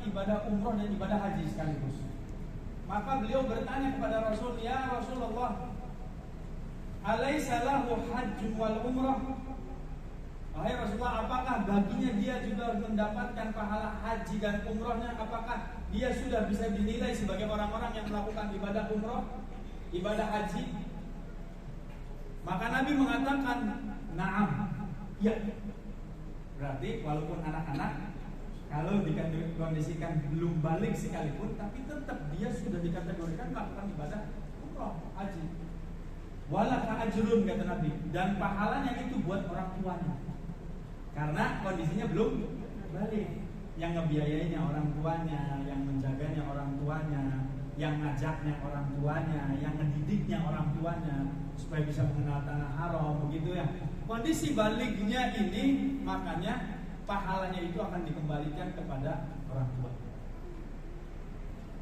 ibadah umroh dan ibadah haji sekaligus. Maka beliau bertanya kepada Rasul, ya Rasulullah, alaisa lahu hajjun wal umrah? Wahai Rasulullah, apakah baginya dia juga mendapatkan pahala haji dan umrohnya? Apakah dia sudah bisa dinilai sebagai orang-orang yang melakukan ibadah umroh, ibadah haji? Maka Nabi mengatakan, na'am, ya. Berarti walaupun anak-anak, kalau dikondisikan belum balik sekalipun, tapi tetap dia sudah dikategorikan melakukan ibadah umroh, haji. Walaka ajrun, kata Nabi, dan pahalanya itu buat orang tuanya. Karena kondisinya belum balik. Yang ngebiayainya orang tuanya, yang menjaganya orang tuanya, yang ngajaknya orang tuanya, yang ngedidiknya orang tuanya supaya bisa mengenal tanah haram, begitu ya. Kondisi baliknya ini, makanya pahalanya itu akan dikembalikan kepada orang tua.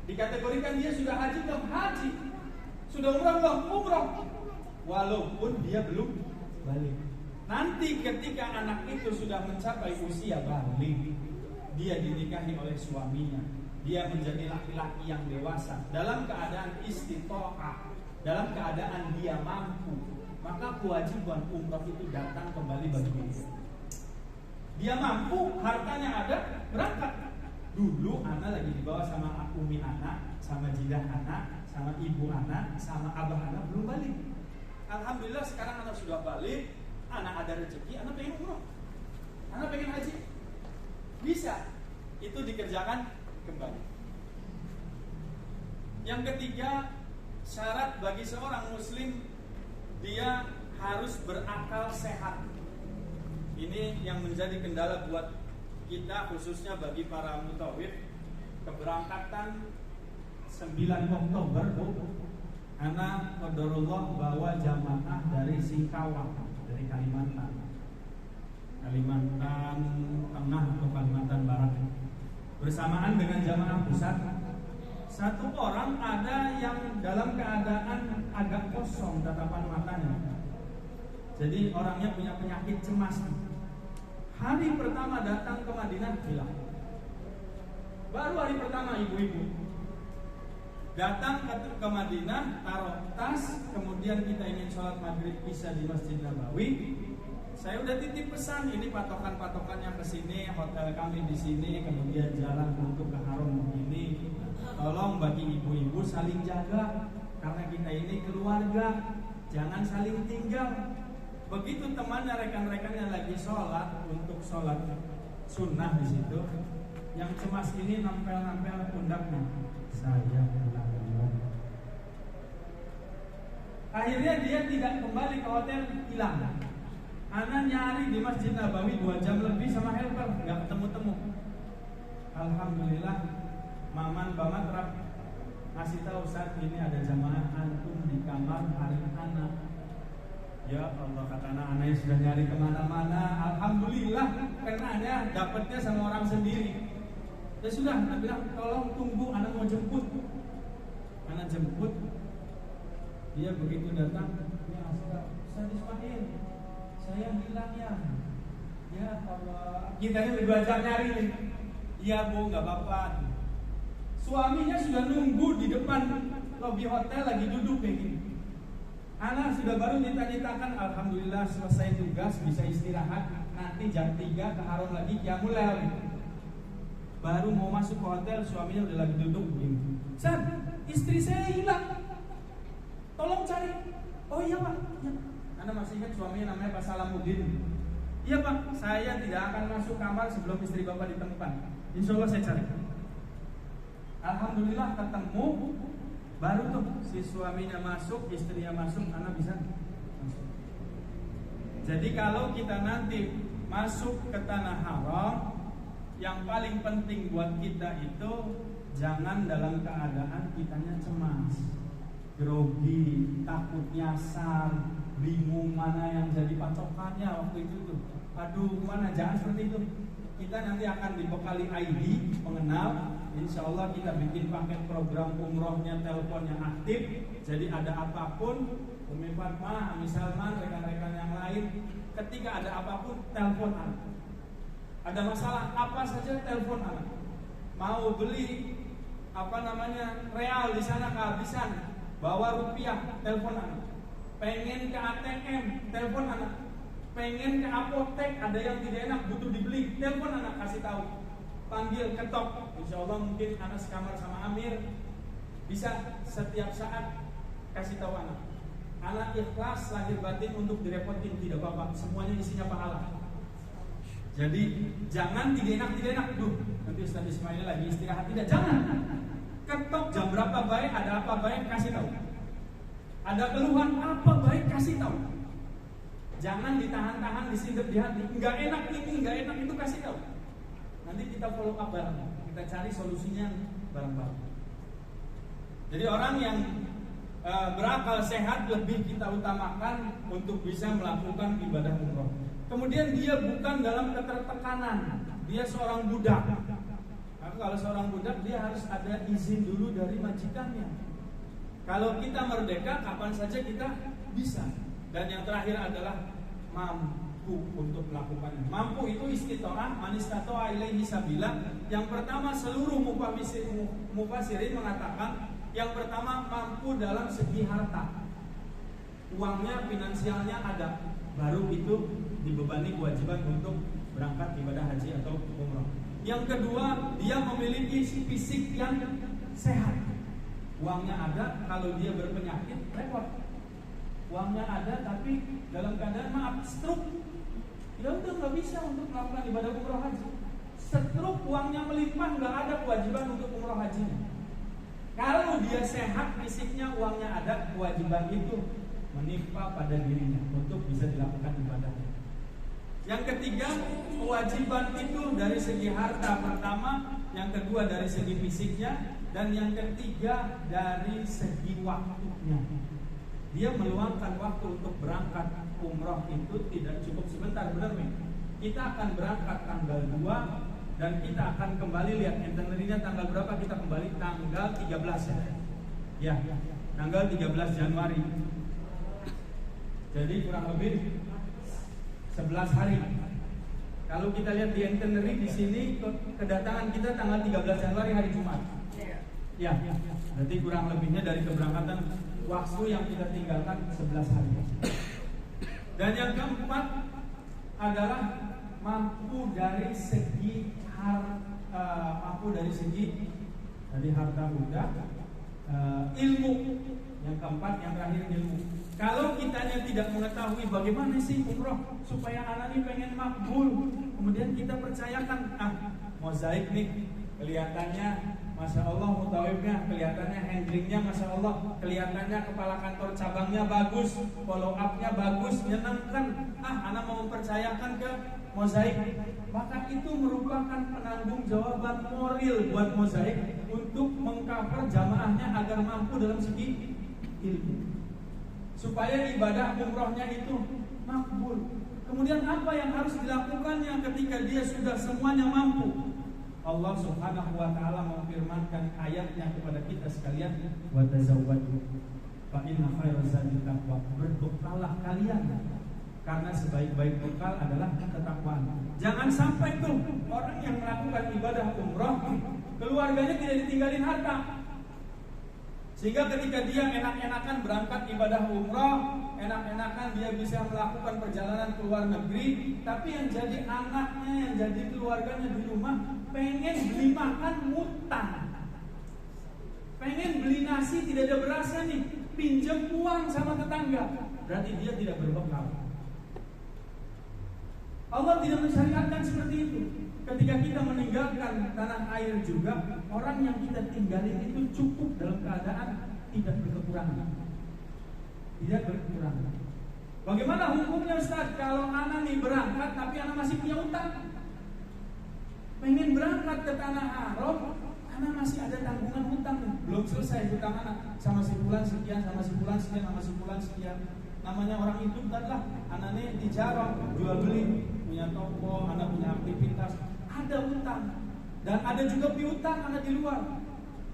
Dikategorikan dia sudah haji belum? Haji. Sudah umrah belum? Umrah. Walaupun dia belum balik. Nanti ketika anak itu sudah mencapai usia balik, dia dinikahi oleh suaminya, dia menjadi laki-laki yang dewasa dalam keadaan istitoah, dalam keadaan dia mampu, maka kewajiban umrah itu datang kembali bagi dia. Dia mampu, hartanya ada, berangkat. Dulu anak lagi dibawa sama umi anak, sama jidah anak, sama ibu anak, sama abah anak, belum balik. Alhamdulillah sekarang anak sudah balik, anak ada rezeki, anak pengen umroh, anak pengen haji, bisa. Itu dikerjakan kembali. Yang ketiga, syarat bagi seorang muslim, dia harus berakal sehat. Ini yang menjadi kendala buat kita, khususnya bagi para mutawif. Keberangkatan 9 Oktober, anak qadarullah bawa jamaah dari Singkawang, dari Kalimantan Tengah atau Kalimantan Barat, bersamaan dengan jamaah pusat. Satu orang ada yang dalam keadaan agak kosong tatapan matanya, jadi orangnya punya penyakit cemas. Hari pertama datang ke Madinah hilang. Baru hari pertama ibu-ibu datang ke Madinah, taruh tas, kemudian kita ingin sholat maghrib isya di Masjid Nabawi. Saya udah titip pesan, ini patokan-patokannya ke sini, hotel kami di sini, kemudian jalan untuk ke haram begini. Tolong bagi ibu-ibu saling jaga, karena kita ini keluarga, jangan saling tinggal. Begitu temannya, rekan-rekannya lagi sholat untuk sholat sunnah di situ, yang cemas ini nempel-nempel pundaknya. Saya pulang duluan. Akhirnya dia tidak kembali ke hotel, hilang. Ana nyari di Masjid Nabawi 2 jam lebih sama helper, nggak ketemu-temu. Alhamdulillah, Maman Bamatrap ngasih tahu saat ini ada jamaah antum di kamar hari anak. Ya Allah, kata anak-anaknya sudah nyari kemana-mana. Alhamdulillah, karenanya dapatnya sama orang sendiri. Ya sudah, anak bilang tolong tunggu, anak mau jemput. Anak jemput. Dia begitu datang, ya Ustaz Ismail, saya hilang ya. Ya Allah, kitanya udah 2 jam nyari nih. Iya Bu, nggak apa-apa. Suaminya sudah nunggu di depan lobi hotel lagi duduk kayak gini. Anak sudah baru ditanya-tanyakan, alhamdulillah selesai tugas, bisa istirahat. Nanti jam 3 ke haram lagi qiyamul lail. Baru mau masuk ke hotel, suaminya udah lagi duduk begini. San, istri saya hilang, tolong cari. Oh iya Pak, ya. Anda masih ingat suaminya namanya Pak Salamuddin? Iya Pak, saya tidak akan masuk kamar sebelum istri Bapak ditemukan. Insya Allah saya cari. Alhamdulillah ketemu. Baru tuh si suaminya masuk, istrinya masuk, anak bisa masuk. Jadi kalau kita nanti masuk ke tanah haram, yang paling penting buat kita itu jangan dalam keadaan kitanya cemas, grogi, takut nyasar, bingung mana yang jadi patokannya waktu itu tuh. Aduh, mana, jangan seperti itu. Kita nanti akan dibekali ID pengenal. Insya Allah kita bikin paket program umrohnya, telepon yang aktif. Jadi ada apapun, Umi Fatma, Ami Salman, rekan-rekan yang lain, ketika ada apapun, telepon anak. Ada masalah apa saja, telepon anak. mau beli real di sana kehabisan, bawa rupiah, telepon anak. Pengen ke ATM, telepon anak. Pengen ke apotek, ada yang tidak enak butuh dibeli, telepon anak, kasih tahu. Panggil, ketok. Insya Allah mungkin anak sekamar sama Amir, bisa setiap saat kasih tahu anak. Anak ikhlas lahir batin untuk direpotin, tidak apa-apa, semuanya isinya pahala. Jadi jangan tidak enak, nanti Ustaz Ismail lagi istirahat, tidak, jangan. Ketok jam berapa baik, ada apa baik, kasih tahu. Ada keluhan apa baik, kasih tahu. Jangan ditahan-tahan, disindep di hati. Enggak enak ini, enggak enak itu, kasih tahu. Nanti kita follow up bareng, kita cari solusinya bareng-bareng. Jadi orang yang berakal sehat lebih kita utamakan untuk bisa melakukan ibadah umroh. Kemudian dia bukan dalam ketertekanan, dia seorang budak. Maka kalau seorang budak dia harus ada izin dulu dari majikannya. Kalau kita merdeka kapan saja kita bisa. Dan yang terakhir adalah mampu untuk melakukannya. Mampu itu istitoah, manistatoa ilaihi sabila. Yang pertama seluruh mufassirin mengatakan yang pertama mampu dalam segi harta, uangnya, finansialnya ada, baru itu dibebani kewajiban untuk berangkat ibadah haji atau umrah. Yang kedua, dia memiliki fisik yang sehat, uangnya ada, kalau dia berpenyakit repot. Uangnya ada tapi dalam keadaan stroke, ya udah nggak bisa untuk melakukan ibadah umrah haji. Stroke, uangnya melimpah, nggak ada kewajiban untuk umrah hajinya. Kalau dia sehat fisiknya, uangnya ada, kewajiban itu menimpa pada dirinya untuk bisa dilakukan ibadahnya. Yang ketiga, kewajiban itu dari segi harta pertama, yang kedua dari segi fisiknya, dan yang ketiga dari segi waktunya. Dia meluangkan waktu untuk berangkat umroh itu tidak cukup sebentar, benar nih? Kita akan berangkat tanggal 2 dan kita akan kembali, lihat itinerary-nya tanggal berapa, kita kembali tanggal 13 ya. Ya, tanggal 13 Januari. Jadi kurang lebih 11 hari. Kalau kita lihat di itinerary di sini, kedatangan kita tanggal 13 Januari hari Jumat. Ya, berarti kurang lebihnya dari keberangkatan waktu yang kita tinggalkan 11 hari. Dan yang keempat adalah mampu dari segi dari harta benda, ilmu. Yang keempat, yang terakhir ilmu. Kalau kitanya tidak mengetahui bagaimana sih umroh supaya anak ini pengen makbul, kemudian kita percayakan, mozaik nih kelihatannya Masya Allah, mutawifnya kelihatannya, handlingnya Masya Allah, kelihatannya kepala kantor cabangnya bagus, follow up-nya bagus, menyenangkan. Anak mau mempercayakan ke mozaik, maka itu merupakan penanggung jawaban moral buat mozaik untuk mengcover jamaahnya agar mampu dalam segi ilmu, supaya ibadah umrohnya itu makbul. Kemudian apa yang harus dilakukannya ketika dia sudah semuanya mampu? Allah Subhanahu wa taala memfirmankan ayatnya kepada kita sekalian, wa tazawwadu fa inna khairaz zadi taqwa. Berbekallah kalian karena sebaik-baik bekal adalah ketakwaan. Jangan sampai tuh orang yang melakukan ibadah umroh keluarganya tidak ditinggalin harta. Sehingga ketika dia enak-enakan berangkat ibadah umroh, enak-enakan dia bisa melakukan perjalanan ke luar negeri, tapi yang jadi anaknya, yang jadi keluarganya di rumah pengen beli makan ngutang, pengen beli nasi tidak ada berasnya nih, pinjam uang sama tetangga, berarti dia tidak berbekal. Allah tidak mensyariatkan seperti itu. Ketika kita meninggalkan tanah air juga, orang yang kita tinggalin itu cukup dalam keadaan tidak berkekurangan. Tidak berkekurangan. Bagaimana hukumnya Ustaz? Kalau anak nih berangkat tapi anak masih punya utang, pengen berangkat ke tanah haram, anak masih ada tanggungan hutang, belum selesai hutang anak, sama si bulan sekian, sama si bulan sekian, sama si bulan sekian. Namanya orang itu adalah anaknya dijarah, jual beli, punya toko, anak punya aktivitas, ada hutang. Dan ada juga piutang anak di luar.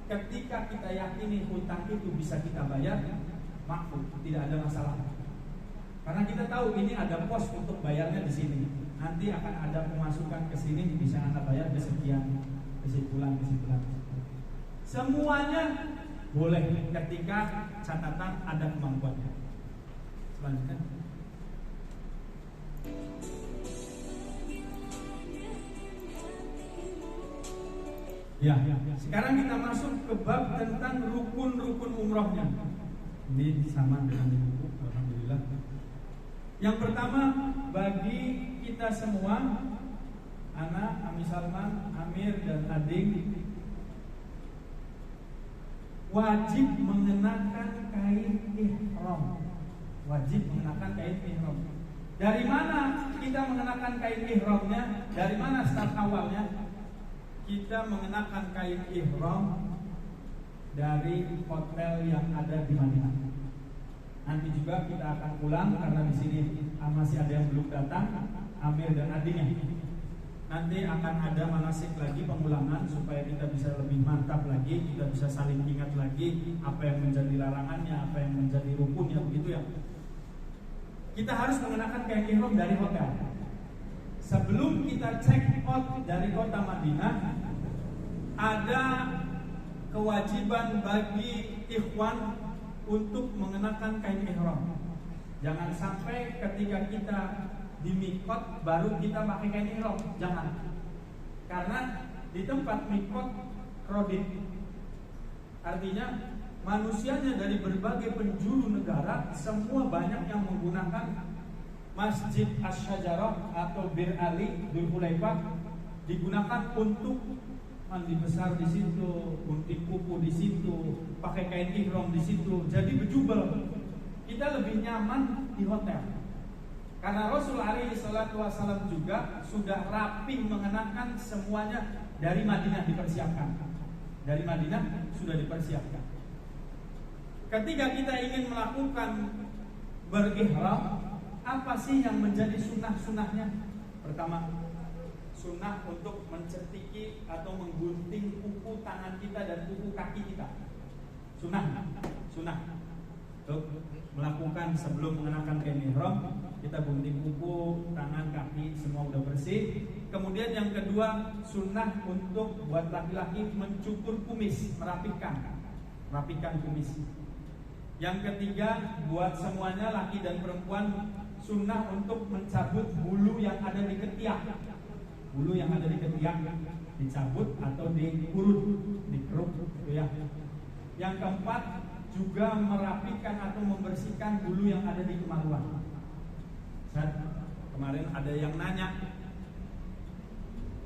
Ketika kita yakini hutang itu bisa kita bayar, makbul, tidak ada masalah. Karena kita tahu ini ada pos untuk bayarnya di sini. Nanti akan ada pemasukan ke sini, bisa Anda bayar sekian. kesimpulan. Semuanya boleh ketika catatan ada kemampuannya. Selanjutnya. Ya, sekarang kita masuk ke bab tentang rukun-rukun umrohnya. Ini sama dengan buku, alhamdulillah. Yang pertama, bagi kita semua, anak, Ami Salman, Amir dan Ading, wajib mengenakan kain ihram. Wajib mengenakan kain ihram. Dari mana kita mengenakan kain ihramnya? Dari mana start awalnya? Kita mengenakan kain ihram dari hotel yang ada di Madinah. Nanti juga kita akan ulang karena di sini masih ada yang belum datang, Amir dan adiknya. Nanti akan ada manasik lagi pengulangan supaya kita bisa lebih mantap lagi, kita bisa saling ingat lagi apa yang menjadi larangannya, apa yang menjadi rukunnya, begitu ya. Kita harus mengenakan kain ihram dari hotel. Sebelum kita check out dari kota Madinah, ada kewajiban bagi ikhwan untuk mengenakan kain ihram. Jangan sampai ketika kita di mikot baru kita pakai kain ihram, jangan. Karena di tempat mikot krodit, artinya manusianya dari berbagai penjuru negara, semua banyak yang menggunakan Masjid Asy-Syajarah atau Bir Ali Dzul Hulaifah, digunakan untuk mandi besar di situ, gunting kuku di situ, pakai kain ihram di situ. Jadi bejubel. Kita lebih nyaman di hotel. Karena Rasul alaihi salatu wasallam juga sudah rapi mengenakan semuanya dari Madinah dipersiapkan. Dari Madinah sudah dipersiapkan. Ketika kita ingin melakukan berihram, apa sih yang menjadi sunnah-sunnahnya? Pertama, sunnah untuk mencetiki atau menggunting kuku tangan kita dan kuku kaki kita. Sunnah. Untuk melakukan sebelum mengenakan kain ihram, kita gunting kuku, tangan, kaki, semua udah bersih. Kemudian yang kedua, sunnah untuk buat laki-laki mencukur kumis, merapikan kumis. Yang ketiga, buat semuanya laki dan perempuan, sunnah untuk mencabut bulu yang ada di ketiak. Bulu yang ada di ketiak dicabut atau dikurut, dikeruk gitu ya. Yang keempat, juga merapikan atau membersihkan bulu yang ada di kemaluan. Kemarin ada yang nanya,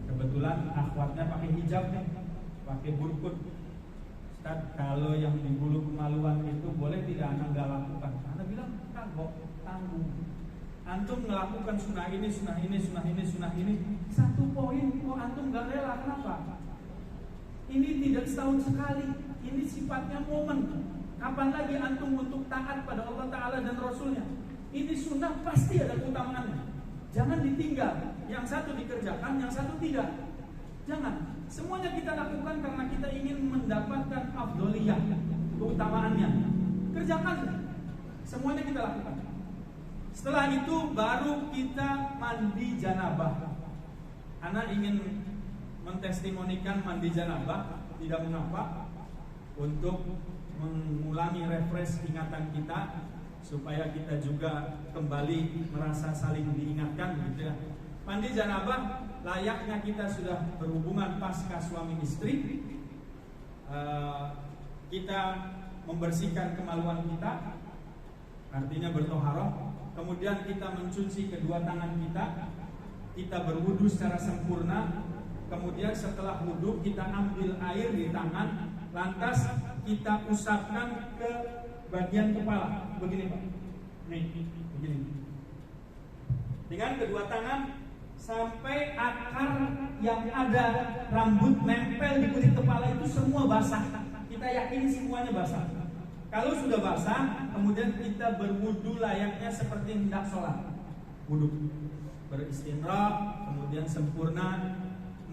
kebetulan akhwatnya pakai hijab nih, pakai burkut. Ustaz, kalau yang di bulu kemaluan itu boleh tidak anak gak lakukan? Anak bilang kagok, tanggung. Antum melakukan sunnah ini, satu poin kok antum gak rela, kenapa? Ini tidak setahun sekali, ini sifatnya momen. Kapan lagi antum untuk taat pada Allah Ta'ala dan Rasulnya? Ini sunnah pasti ada keutamaannya. Jangan ditinggal, yang satu dikerjakan, yang satu tidak. Jangan, semuanya kita lakukan karena kita ingin mendapatkan afdoliyah, keutamaannya. Kerjakan, semuanya kita lakukan. Setelah itu baru kita mandi janabah. Ana ingin mentestimonikan mandi janabah, tidak mengapa, untuk mengulangi refresh ingatan kita supaya kita juga kembali merasa saling diingatkan gitu ya. Mandi janabah layaknya kita sudah berhubungan pasca suami istri. Kita membersihkan kemaluan kita, artinya bertoharoh. Kemudian kita mencuci kedua tangan kita berwudu secara sempurna. Kemudian setelah wudu kita ambil air di tangan, lantas kita usapkan ke bagian kepala, begini Pak. Nih, begini. Dengan kedua tangan sampai akar yang ada rambut nempel di kulit kepala itu semua basah. Kita yakini semuanya basah. Kalau sudah basah, kemudian kita berwudu layaknya seperti hendak sholat. Wudu, beristinra, kemudian sempurna.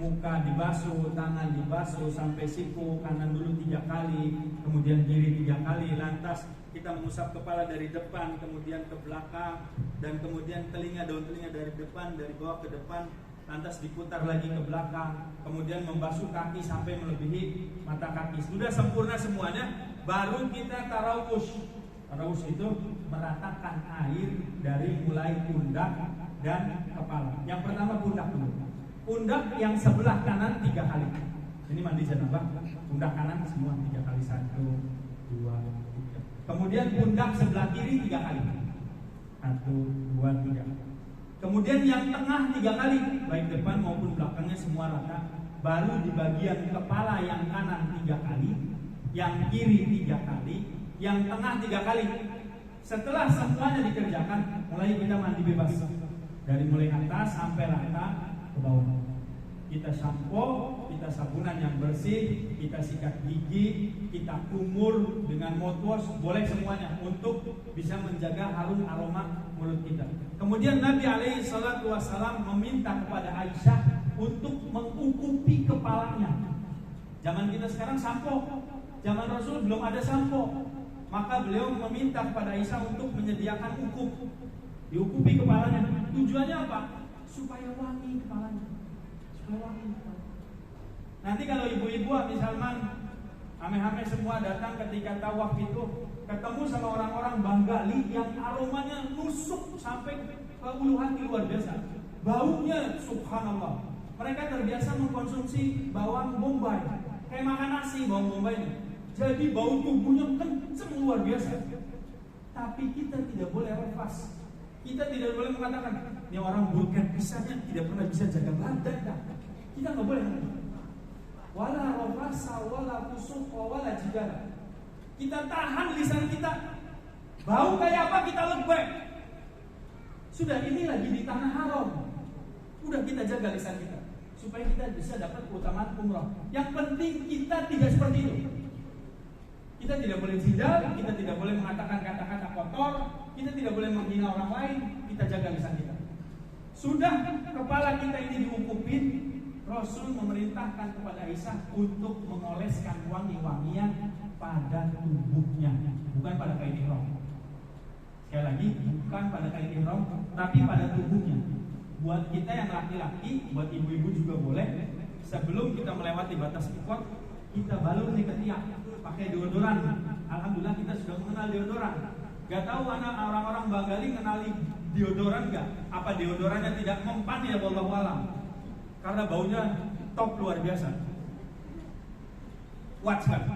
Muka dibasuh, tangan dibasuh sampai siku, kanan dulu 3 kali, kemudian kiri 3 kali. Lantas kita mengusap kepala dari depan, kemudian ke belakang, dan kemudian telinga, daun telinga dari depan, dari bawah ke depan. lantas diputar lagi ke belakang, kemudian membasuh kaki sampai melebihi mata kaki. Sudah sempurna semuanya, baru kita tarawus. Tarawus itu meratakan air dari mulai pundak dan kepala. Yang pertama pundak dulu. Pundak yang sebelah kanan 3 kali. Ini mandi janabah. Pundak kanan semua 3 kali. 1, 2, 3. Kemudian pundak sebelah kiri 3 kali. 1, 2, 3. Kemudian yang tengah 3 kali, baik depan maupun belakangnya semua rata. Baru di bagian kepala yang kanan 3 kali, yang kiri 3 kali, yang tengah 3 kali. Setelah semuanya dikerjakan, mulai kita mandi bebas. Dari mulai atas sampai rata ke bawah. Kita sampo, kita sabunan yang bersih, kita sikat gigi, kita kumur dengan mouthwash, boleh semuanya untuk bisa menjaga harum aroma mulut kita. Kemudian Nabi SAW meminta kepada Aisyah untuk mengukupi kepalanya. Zaman kita sekarang sampo, zaman Rasul belum ada sampo. Maka beliau meminta kepada Aisyah untuk menyediakan ukup, diukupi kepalanya. Tujuannya apa? Supaya wangi kepalanya. Nanti kalau ibu-ibu misalnya ame-ame semua datang ketika tawaf itu ketemu sama orang-orang Banggali yang aromanya nusuk sampai ke ulu hati luar biasa, baunya subhanallah. Mereka terbiasa mengkonsumsi bawang bombay, kayak makan nasi bawang bombay ini. Jadi bau tubuhnya kenceng luar biasa. Tapi kita tidak boleh refas. Kita tidak boleh mengatakan ini orang bukan bisanya tidak pernah bisa jaga badan. Kita nggak boleh. Wala rofasa, wala fusuq, wala jidala. Kita tahan lisan kita. Bau kayak apa kita lebay. Sudah ini lagi di tanah haram. Udah kita jaga lisan kita supaya kita bisa dapat keutamaan umrah. Yang penting kita tidak seperti itu. Kita tidak boleh jidal, kita tidak boleh mengatakan kata-kata kotor, kita tidak boleh menghina orang lain. Kita jaga lisan kita. Sudah kepala kita ini diukupin, Rasul memerintahkan kepada Aisyah untuk mengoleskan wangi-wangian pada tubuhnya, bukan pada kain ihram. Sekali lagi, bukan pada kain ihram, tapi pada tubuhnya. Buat kita yang laki-laki, buat ibu-ibu juga boleh. Sebelum kita melewati batas mikot, kita balur nih ketiak, pakai deodoran. Alhamdulillah kita sudah mengenal deodoran. Gak tahu anak orang-orang Banggali kenali deodoran gak? Apa deodorannya tidak mempan ya wallahu alam. Karena baunya top luar biasa. Kuat sekali.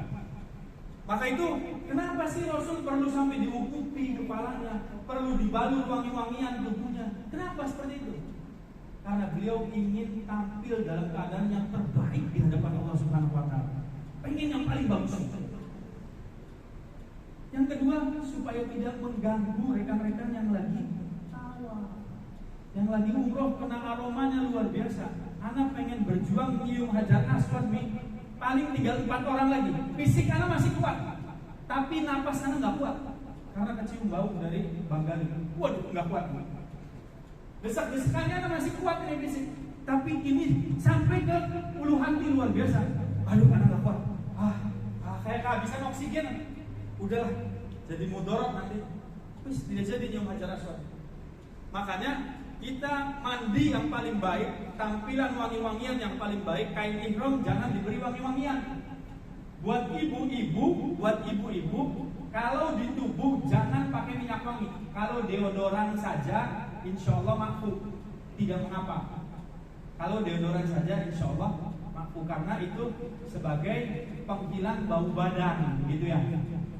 Maka itu kenapa sih Rasul perlu sampai diukupi kepalanya, perlu dibalur wangi-wangian tubuhnya? Kenapa seperti itu? Karena beliau ingin tampil dalam keadaan yang terbaik di hadapan Allah Subhanahu wa taala. Pengen yang paling bagus. Yang kedua, supaya tidak mengganggu rekan-rekan yang lagi tawa, yang lagi umroh, kena aromanya luar biasa. Anak pengen berjuang nyium Hajar Aswad nih, paling tinggal 4 orang lagi. Fisik anak masih kuat, tapi napas anak nggak kuat karena kecium bau dari Banggali. Waduh, nggak kuat. Desak-desakannya anak masih kuat ini fisik, tapi ini sampai ke puluhan kilo luar biasa. Aduh, anak nggak kuat. Kayak kehabisan oksigen. Udahlah, jadi mudorot nanti. Terus tidak jadi nyium Hajar Aswad. Makanya kita mandi yang paling baik, tampilan wangi-wangian yang paling baik, kain ihram jangan diberi wangi-wangian. Buat ibu-ibu, kalau di tubuh jangan pakai minyak wangi. Kalau deodoran saja, insya Allah makruh, tidak mengapa. Kalau deodoran saja, insya Allah makruh karena itu sebagai penghilang bau badan, gitu ya,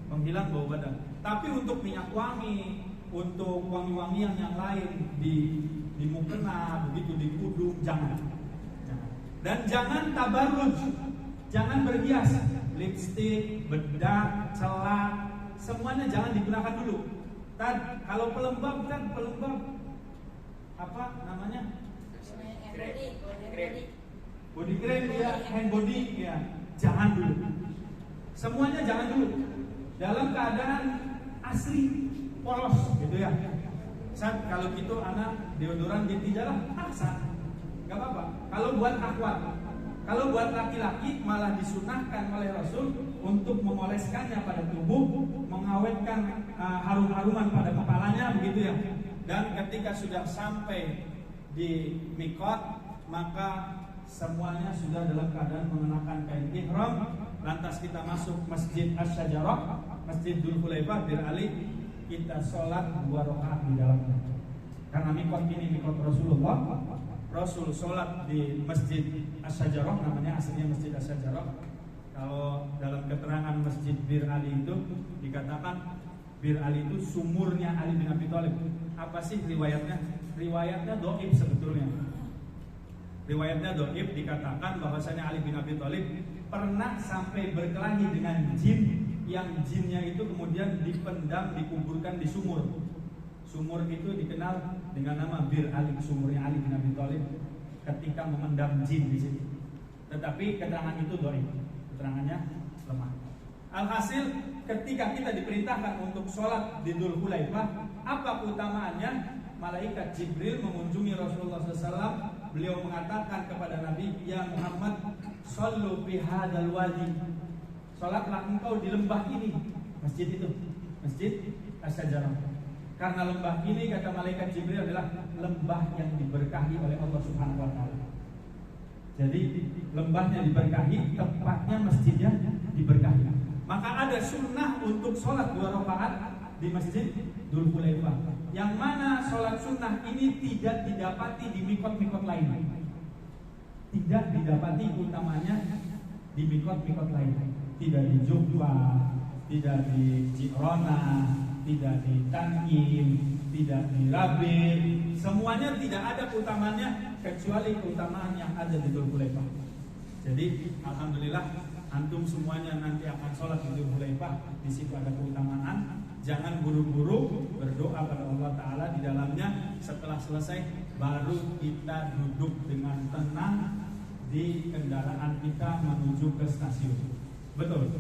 penghilang bau badan. Tapi untuk minyak wangi, untuk wangi-wangian yang lain di mukena, begitu di kudung, jangan. Dan jangan tabarruj, jangan berhias, lipstik, bedak, celak, semuanya jangan digunakan dulu. Kalau pelembab apa namanya? Body cream ya, hand body ya, jangan dulu. Semuanya jangan dulu. Dalam keadaan asli polos gitu ya. Saat kalau gitu anak deodoran ganti jalan paksa, nggak apa-apa. Kalau buat akhwat, kalau buat laki-laki malah disunahkan oleh Rasul untuk mengoleskannya pada tubuh, mengawetkan harum-haruman pada kepalanya begitu ya. Dan ketika sudah sampai di mikot, maka semuanya sudah dalam keadaan mengenakan kain ihram. Lantas kita masuk Masjid Asy-Syajarah, Masjid Dzulhulaifah Bir Ali, kita sholat 2 rakaat di dalamnya. Karena mikot ini mikot Rasulullah, Rasul sholat di Masjid Asy-Syajarah, namanya aslinya Masjid Asy-Syajarah. Kalau dalam keterangan Masjid Bir Ali itu dikatakan Bir Ali itu sumurnya Ali bin Abi Thalib. Apa sih riwayatnya? Riwayatnya dhaif sebetulnya. Riwayatnya dhaif, dikatakan bahwasanya Ali bin Abi Thalib pernah sampai berkelahi dengan jin, yang jinnya itu kemudian dipendam, dikuburkan di sumur. Sumur itu dikenal dengan nama Bir Ali, sumurnya Ali bin Abi Thalib ketika memendam jin di situ. Tetapi keterangan itu dhaif, keterangannya lemah. Alhasil ketika kita diperintahkan untuk sholat di Dzulhulaifah, apa keutamaannya? Malaikat Jibril mengunjungi Rasulullah SAW. Beliau mengatakan kepada Nabi, ya Muhammad, shollu fi hadzal wadi. Sholatlah engkau di lembah ini. Masjid itu, Masjid Asy-Syajarah. Karena lembah ini, kata malaikat Jibril, adalah lembah yang diberkahi oleh Allah Subhanahu wa taala. Jadi lembahnya diberkahi, tempatnya masjidnya diberkahi. Maka ada sunnah untuk sholat 2 rakaat di Masjid Dzulhulaifah, yang mana sholat sunnah ini tidak didapati di mikot-mikot lain. Tidak didapati utamanya di mikot-mikot lain. Tidak di Juhfa, tidak di Jirona, tidak di Tan'im, tidak di Rabin. Semuanya tidak ada keutamanya kecuali keutamaan yang ada di Dzulhulaifah. Jadi alhamdulillah antum semuanya nanti akan sholat di Dzulhulaifah. Di situ ada keutamaan. Jangan buru-buru berdoa pada Allah Ta'ala di dalamnya. Setelah selesai baru kita duduk dengan tenang di kendaraan kita menuju ke stasiun. Betul?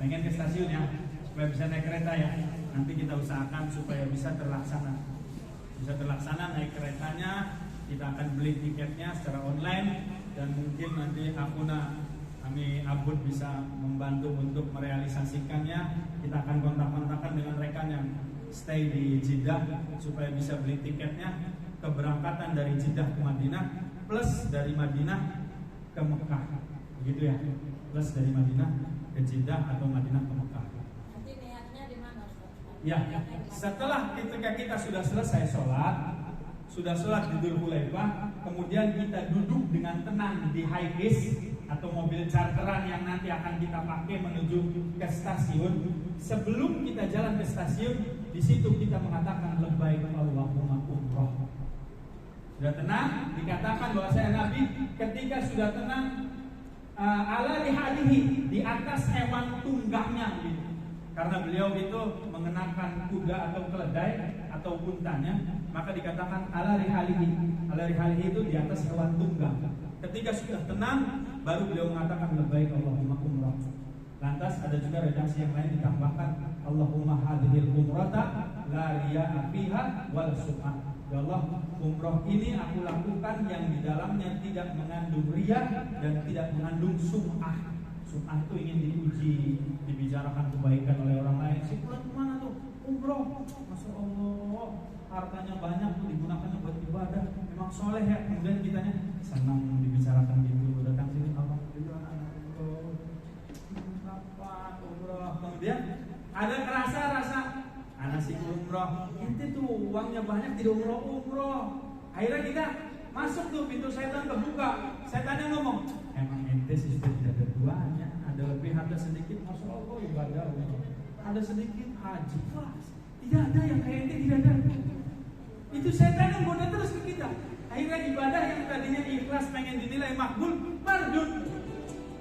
Pengen ke stasiun ya, supaya bisa naik kereta ya. Nanti kita usahakan supaya bisa terlaksana. Bisa terlaksana naik keretanya. Kita akan beli tiketnya secara online. Dan mungkin nanti kami Abud bisa membantu untuk merealisasikannya. Kita akan kontak-kontakan dengan rekan yang stay di Jeddah supaya bisa beli tiketnya. Keberangkatan dari Jeddah ke Madinah plus dari Madinah ke Mekah, begitu ya? Plus dari Madinah ke Jeddah atau Madinah ke Mekah. Nanti niatnya di mana? Ya, setelah ketika kita sudah selesai sholat di Dzulhulaifah, kemudian kita duduk dengan tenang di high bis atau mobil charteran yang nanti akan kita pakai menuju ke stasiun. Sebelum kita jalan ke stasiun, di situ kita mengatakan labbaik Allahumma umrah. Sudah tenang, dikatakan bahwa saya Nabi ketika sudah tenang ala rihalihi, di atas hewan tunggangnya gitu. Karena beliau itu mengenakan kuda atau keledai atau untanya, maka dikatakan ala rihalihi. Ala rihalihi itu di atas hewan tunggang. Ketika sudah tenang, baru beliau mengatakan labbaik Allahumma umrah. Lantas ada juga redaksi yang lain ditambahkan Allahumma hadhil umrata la riya'a fiha wal sum'ah. Ya Allah, umrah ini aku lakukan yang di dalamnya tidak mengandung riya dan tidak mengandung sum'ah. Sum'ah itu ingin dipuji, dibicarakan kebaikan oleh orang lain. Si pulang kemana tuh? Umrah. Masya Allah, hartanya banyak tuh digunakan buat ibadah. Memang soleh ya. Kemudian kitanya senang dibicarakan gitu. Datang sini alhamdulillah umrah. Kemudian ada rasa anak si umrah. Ente tuh uangnya banyak tidak umrah. Akhirnya kita masuk tuh, pintu setan kebuka. Setannya ngomong, emang ente sih sudah tidak ada duanya. Ada lebih, ada sedikit, masya Allah ibadah. Ada sedikit haji, tidak ada yang kayak ente, tidak ada. Itu setan yang goda terus ke kita. Akhirnya ibadah yang tadinya ikhlas pengen dinilai makbul, mardud.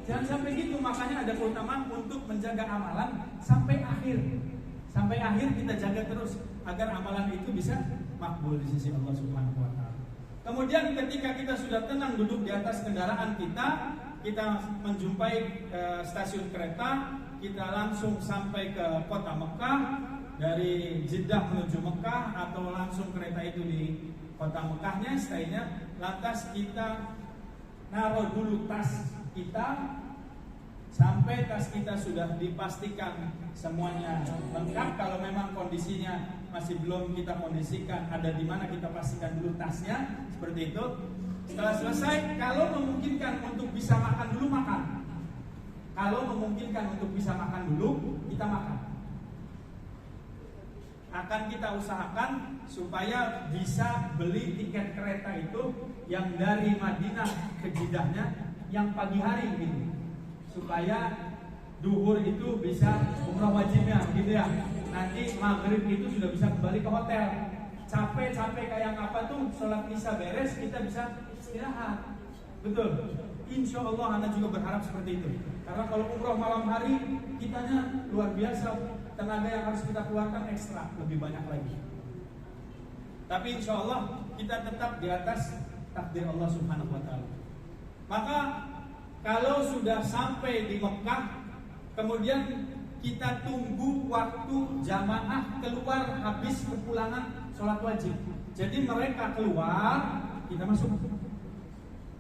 Jangan sampai gitu. Makanya ada keutamaan untuk menjaga amalan sampai akhir. Sampai akhir kita jaga terus agar amalan itu bisa makbul di sisi Allah Subhanahu wa taala. Kemudian ketika kita sudah tenang duduk di atas kendaraan kita menjumpai stasiun kereta, kita langsung sampai ke kota Mekah. Dari Jeddah menuju Mekah atau langsung kereta itu di kota Mekahnya, stay-nya. Lantas kita naruh dulu tas kita sampai tas kita sudah dipastikan semuanya lengkap. Kalau memang kondisinya masih belum kita kondisikan, ada di mana kita pastikan dulu tasnya, seperti itu. Setelah selesai, kalau memungkinkan untuk bisa makan dulu, makan. Kalau memungkinkan untuk bisa makan dulu, kita makan. Akan kita usahakan supaya bisa beli tiket kereta itu yang dari Madinah ke Jiddahnya yang pagi hari gitu, supaya duhur itu bisa umrah wajibnya gitu ya. Nanti maghrib itu sudah bisa kembali ke hotel. Capek-capek kayak apa tuh, sholat isya beres kita bisa istirahat. Betul. Insya Allah Anda juga berharap seperti itu. Karena kalau umroh malam hari, kitanya luar biasa, tenaga yang harus kita keluarkan ekstra, lebih banyak lagi. Tapi insya Allah kita tetap di atas takdir Allah Subhanahu Wa Taala. Maka kalau sudah sampai di Mekah, kemudian kita tunggu waktu jamaah keluar habis kepulangan sholat wajib. Jadi mereka keluar, kita masuk.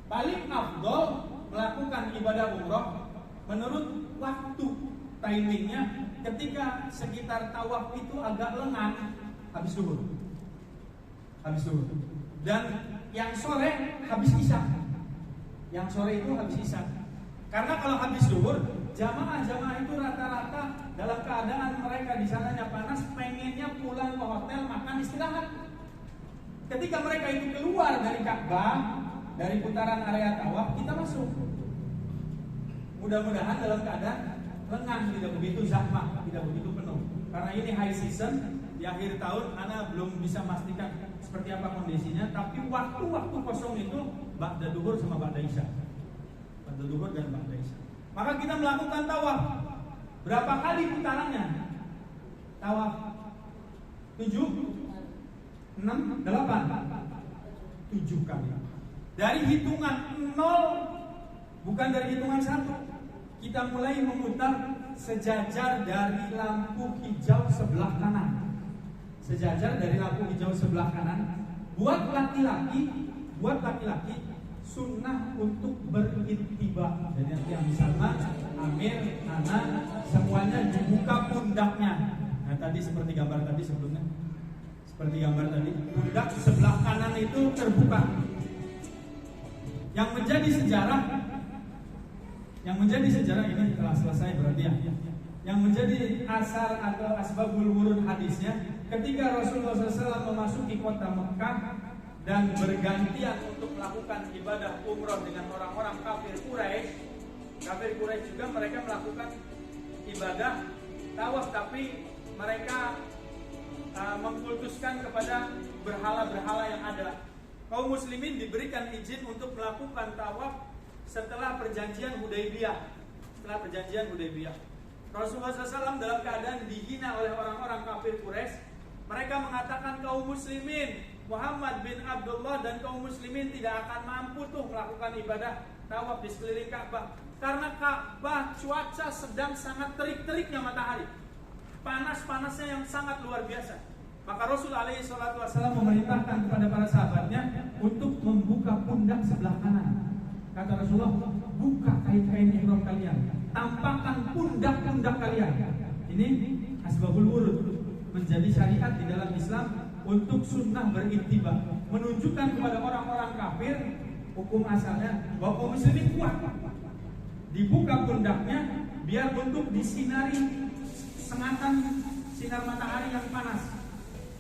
Paling afdol melakukan ibadah umroh menurut waktu timingnya ketika sekitar tawaf itu agak lengang, habis zuhur. Dan yang sore habis isya. Yang sore itu habis isya. Karena kalau habis zuhur, jamaah-jamaah itu rata-rata dalam keadaan mereka di sananya panas, pengennya pulang ke hotel makan istirahat. Ketika mereka itu keluar dari Ka'bah, dari putaran area tawaf, kita masuk. Mudah-mudahan dalam keadaan lengang, tidak begitu zahmah, tidak begitu penuh. Karena ini high season, di akhir tahun, Ana belum bisa memastikan seperti apa kondisinya. Tapi waktu-waktu kosong itu ba'da duhur sama ba'da isya. Ba'da duhur dan ba'da isya. Maka kita melakukan tawaf. Berapa kali putarannya? Tawaf 7, 6, 8, 7 kali. Dari hitungan 0, bukan dari hitungan 1, kita mulai memutar sejajar dari lampu hijau sebelah kanan. Sejajar dari lampu hijau sebelah kanan. Buat laki-laki sunnah untuk berintibah. Jadi nanti yang misalnya Amir, Ana, semuanya dibuka pundaknya. Nah tadi seperti gambar tadi sebelumnya, seperti gambar tadi, pundak sebelah kanan itu terbuka. Yang menjadi sejarah ini telah selesai berarti ya. Yang menjadi asar atau asbabul wurud hadisnya, ketika Rasulullah SAW memasuki kota Mekah dan bergantian untuk melakukan ibadah umroh dengan orang-orang kafir Quraisy. Kafir Quraisy juga mereka melakukan ibadah tawaf, tapi mereka mengkultuskan kepada berhala-berhala yang ada. Kaum muslimin diberikan izin untuk melakukan tawaf setelah perjanjian Hudaybiyah. Rasulullah SAW dalam keadaan dihina oleh orang-orang kafir Quraisy. Mereka mengatakan kaum muslimin, Muhammad bin Abdullah dan kaum muslimin tidak akan mampu tuh melakukan ibadah tawaf di sekeliling Ka'bah. Karena Ka'bah cuaca sedang sangat terik-teriknya matahari. Panas-panasnya yang sangat luar biasa. Maka Rasul SAW memerintahkan kepada para sahabatnya untuk membuka pundak sebelah kanan. Kata Rasulullah, buka kain-kain ihram kalian, tampakkan pundak-pundak kalian. Ini asbabul wurud, menjadi syariat di dalam Islam untuk sunnah berintibah, menunjukkan kepada orang-orang kafir hukum asalnya bahwa kaum muslimin kuat. Dibuka pundaknya biar untuk disinari sengatan sinar matahari yang panas.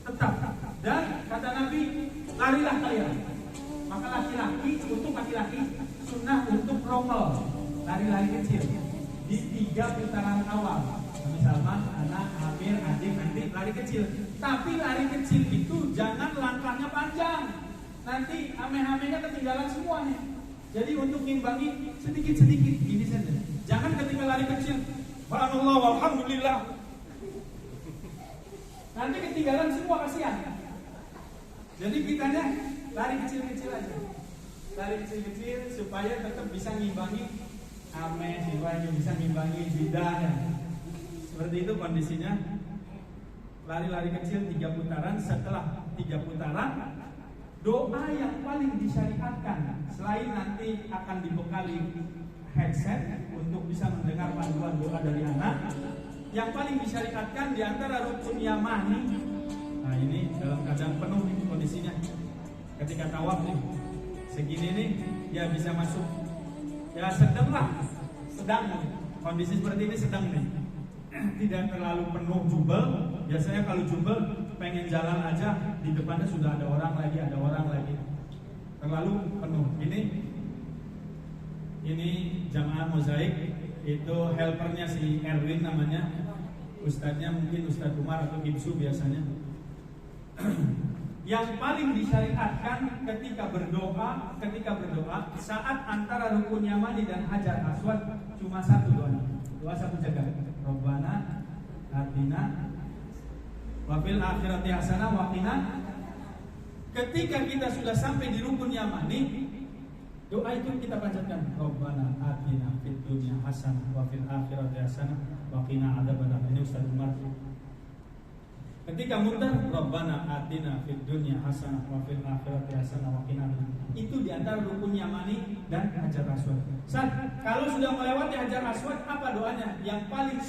Tetap. Dan kata Nabi, larilah kalian. Maka laki-laki, untuk laki-laki sunnah untuk rommel, lari-lari kecil di 3 putaran awal. Misalnya anak, Amir, adik, nanti lari kecil. Tapi lari kecil itu jangan langkahnya panjang, nanti ame-amenya ketinggalan semua nih. Jadi untuk ngimbangi sedikit-sedikit gini saja. Jangan ketika lari kecil, subhanallah walhamdulillah, nanti ketinggalan semua, kasihan. Jadi kitanya lari kecil-kecil aja. Lari kecil-kecil supaya tetap bisa ngimbangi ame, supaya bisa ngimbangi lidahnya. Seperti itu kondisinya. Lari-lari kecil 3 putaran. Setelah 3 putaran, doa yang paling disyariatkan, selain nanti akan dibekali headset untuk bisa mendengar panduan doa dari anak, yang paling disyariatkan di antara rukun yamani. Nah ini dalam keadaan penuh kondisinya ketika tawaf nih, segini nih ya bisa masuk. Ya sedang lah, sedang. Kondisi seperti ini sedang nih. Tidak terlalu penuh jubel. Biasanya kalau jubel pengen jalan aja di depannya sudah ada orang lagi. Terlalu penuh. Ini jamaah mozaik, itu helpernya si Erwin namanya. Ustadznya mungkin Ustadz Umar atau Ibsu biasanya. Yang paling disyariatkan ketika berdoa saat antara rukun yamani dan hajar aswad cuma satu doa satu jaga. Rabbana atina wa fil akhirati hasanah wa qina. Ketika kita sudah sampai di rukun yamani, doa itu kita panjatkan. Rabbana atina fid dunya hasanah wa fil akhirati hasanah wa qina adzabannar. Ini Ustaz Umar. Ketika mutar, Rabbana atina fid dunya hasanah wa fil akhirati hasanah wa qina adzabannar. Itu di antara rukun yamani dan hajar aswad. Kalau sudah melewati hajar aswad, apa doanya? Yang paling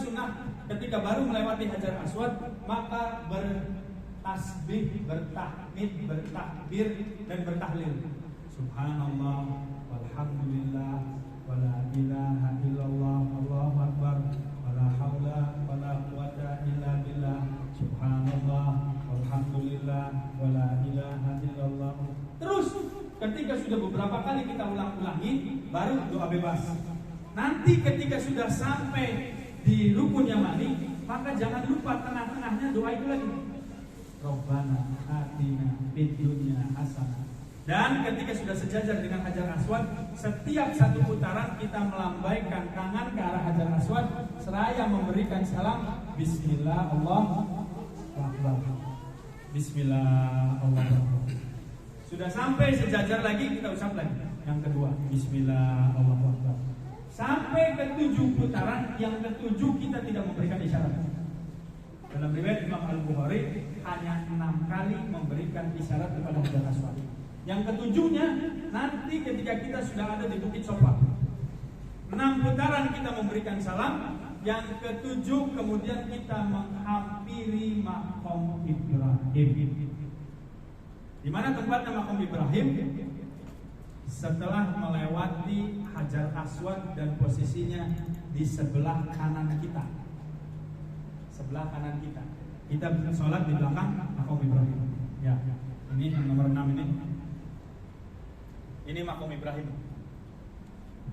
sunnah ketika baru melewati hajar aswad, maka bertasbih, bertahmid, bertakbir dan bertahlil. Subhanallah walhamdulillah wala ilaha illallah Allahu akbar wala haula wala quwata illa billah. Subhanallah walhamdulillah wala ilaha illallah. Terus ketika sudah beberapa kali kita ulangi, baru doa bebas. Nanti ketika sudah sampai di rukun yamani, maka jangan lupa tengah-tengahnya doa itu lagi. Rabbana atina fid dunya hasanah. Dan ketika sudah sejajar dengan hajar aswad, setiap satu putaran kita melambaikan tangan ke arah hajar aswad seraya memberikan salam Bismillah Allahu Akbar. Bismillah Allahu Akbar. Sudah sampai sejajar lagi, kita usap lagi. Yang kedua, Bismillah Allahu Akbar. Sampai ke-7 putaran, yang ke-7 kita tidak memberikan isyarat. Dalam riwayat Imam Al-Bukhari hanya 6 kali memberikan isyarat kepada hajar aswad. Yang ke-7-nya nanti ketika kita sudah ada di Bukit Sofa. 6 putaran kita memberikan salam. Yang ke-7 kemudian kita menghampiri Maqam Ibrahim. Di mana tempatnya Maqam Ibrahim? Setelah melewati hajar aswad dan posisinya di sebelah kanan kita. Sebelah kanan kita. Kita bisa sholat di belakang Maqam Ibrahim. Ya, ini yang nomor 6 ini. Ini Maqam Ibrahim.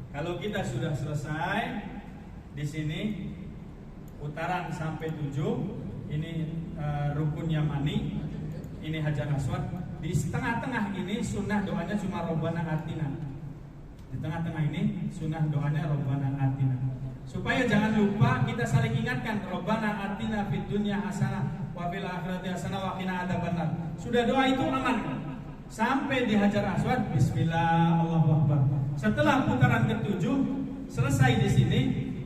Kalau kita sudah selesai di sini putaran sampai 7, ini rukun yamani, ini hajar aswad. Di tengah-tengah ini sunnah doanya cuma Rabbana atina. Di tengah-tengah ini sunnah doanya Rabbana atina. Supaya jangan lupa kita saling ingatkan Rabbana atina fid dunya hasanah wa fil akhirati hasanah wa qina adzabannar. Sudah doa itu aman. Sampai di hajar aswad Bismillah Allahu Akbar. Setelah putaran ke-7 selesai di sini,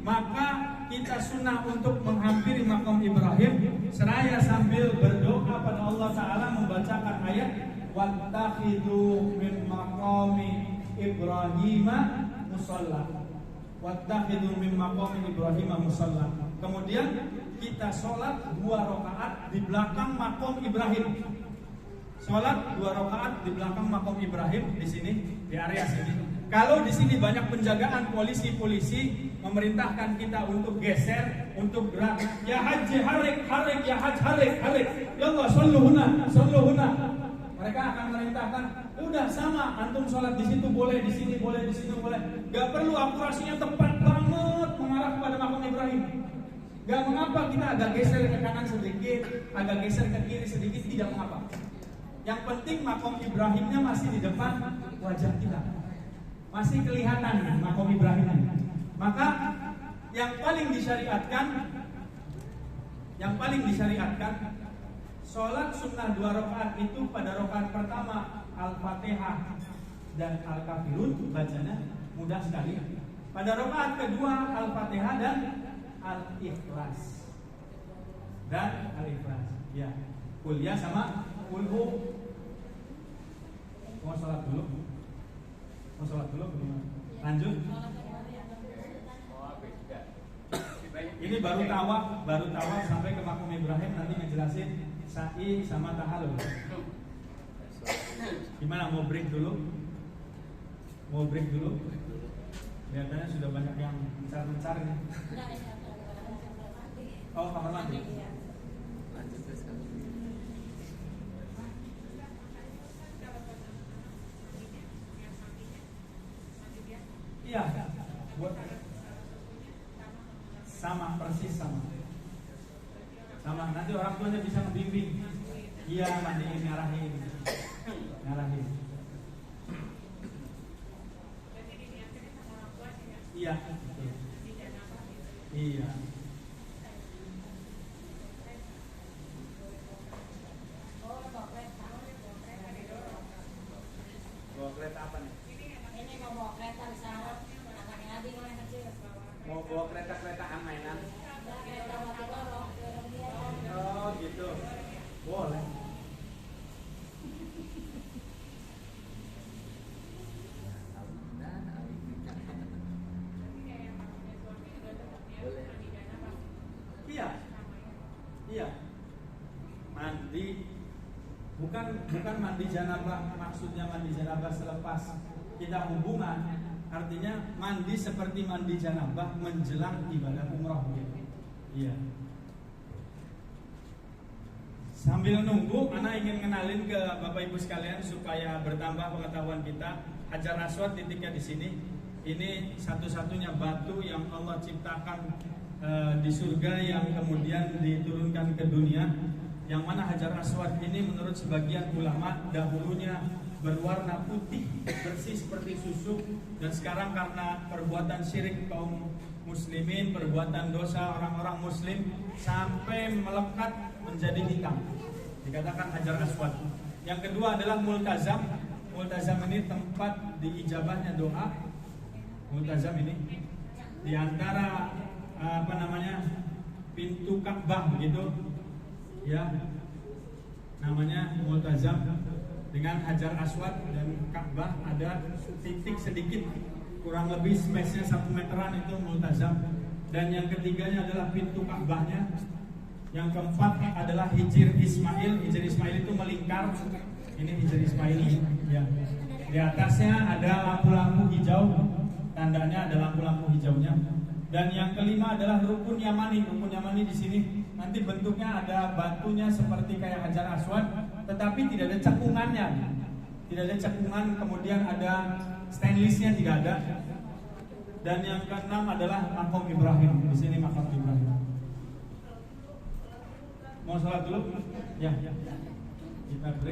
maka kita sunnah untuk menghampiri Maqam Ibrahim seraya sambil berdoa pada Allah Ta'ala membacakan ayat wattakhidhu min maqami Ibrahim musalla. Wattakhidhu min maqami Ibrahim musalla. Kemudian kita sholat 2 rakaat di belakang Maqam Ibrahim. Sholat 2 rakaat di belakang Maqam Ibrahim di sini, di area sini. Kalau di sini banyak penjagaan polisi memerintahkan kita untuk geser, untuk gerak. Ya haji harik, ya haji harik. Ya Allah, sallu huna. Mereka akan merintahkan, udah sama, antum sholat di situ boleh, di sini boleh, di sini boleh. Gak perlu akurasinya tepat banget mengarah kepada Maqam Ibrahim. Gak mengapa kita agak geser ke kanan sedikit, agak geser ke kiri sedikit, tidak mengapa. Yang penting Maqam Ibrahimnya masih di depan wajah kita. Masih kelihatan Maqam Ibrahimnya. Maka yang paling disyariatkan sholat sunnah 2 rakaat itu pada rakaat pertama Al-Fatihah dan Al-Kafirun bacanya mudah sekali. Pada rakaat kedua Al-Fatihah dan Al-Ikhlas. Ya. Kuliah sama kulhu. Mau sholat dulu? Lanjut. Ini baru tawaf sampai ke Maqam Ibrahim, nanti ngejelasin sa'i sama tahallul. Gimana, mau break dulu? Mau break dulu? Kelihatannya sudah banyak yang mencari nih. Oh, kamar mandi. Lanjut ke sekarang. Iya, buat sama, persis sama. Sama, nanti orang tuanya bisa membimbing. Iya, mandiin, ngarahin. Iya, betul. Iya. Bawa kereta apa nih? Ini mau bawa kereta di sana, anaknya Adi yang kecil. Mau bawa kereta-keretaan mainan? Kereta mati dorong, dorong dia. Oh gitu, boleh. Dan Ali nikah. Boleh. Iya. Mandi bukan mandi janabah, maksudnya mandi janabah selepas kita hubungan, artinya mandi seperti mandi janabah menjelang ibadah umroh gitu. Iya. Sambil nunggu, anak ingin kenalin ke Bapak Ibu sekalian supaya bertambah pengetahuan kita. Hajar Aswad titiknya di sini. Ini satu-satunya batu yang Allah ciptakan di surga yang kemudian diturunkan ke dunia. Yang mana Hajar Aswad ini menurut sebagian ulama dahulunya berwarna putih bersih seperti susu, dan sekarang karena perbuatan syirik kaum muslimin, perbuatan dosa orang-orang muslim sampai melekat menjadi hitam, dikatakan Hajar Aswad. Yang kedua adalah multazam. Multazam ini tempat diijabahnya doa. Multazam ini di antara pintu Ka'bah begitu ya, namanya multazam. Dengan Hajar Aswad dan Ka'bah ada titik sedikit, kurang lebih space-nya 1 meteran, itu multazam. Dan yang ketiganya adalah pintu Ka'bahnya. Yang keempat adalah Hijr Ismail. Hijr Ismail itu melingkar. Ini Hijr Ismail ya. Di atasnya ada lampu-lampu hijau, tandanya ada lampu-lampu hijaunya. Dan yang kelima adalah Rukun Yamani. Rukun Yamani di sini nanti bentuknya ada batunya seperti kayak Hajar Aswad, tetapi tidak ada cekungannya. Tidak ada cekungan, kemudian ada stainlessnya tidak ada. Dan yang keenam adalah Maqam Ibrahim. Di sini Maqam Ibrahim. Mau sholat dulu? Ya. Kita break.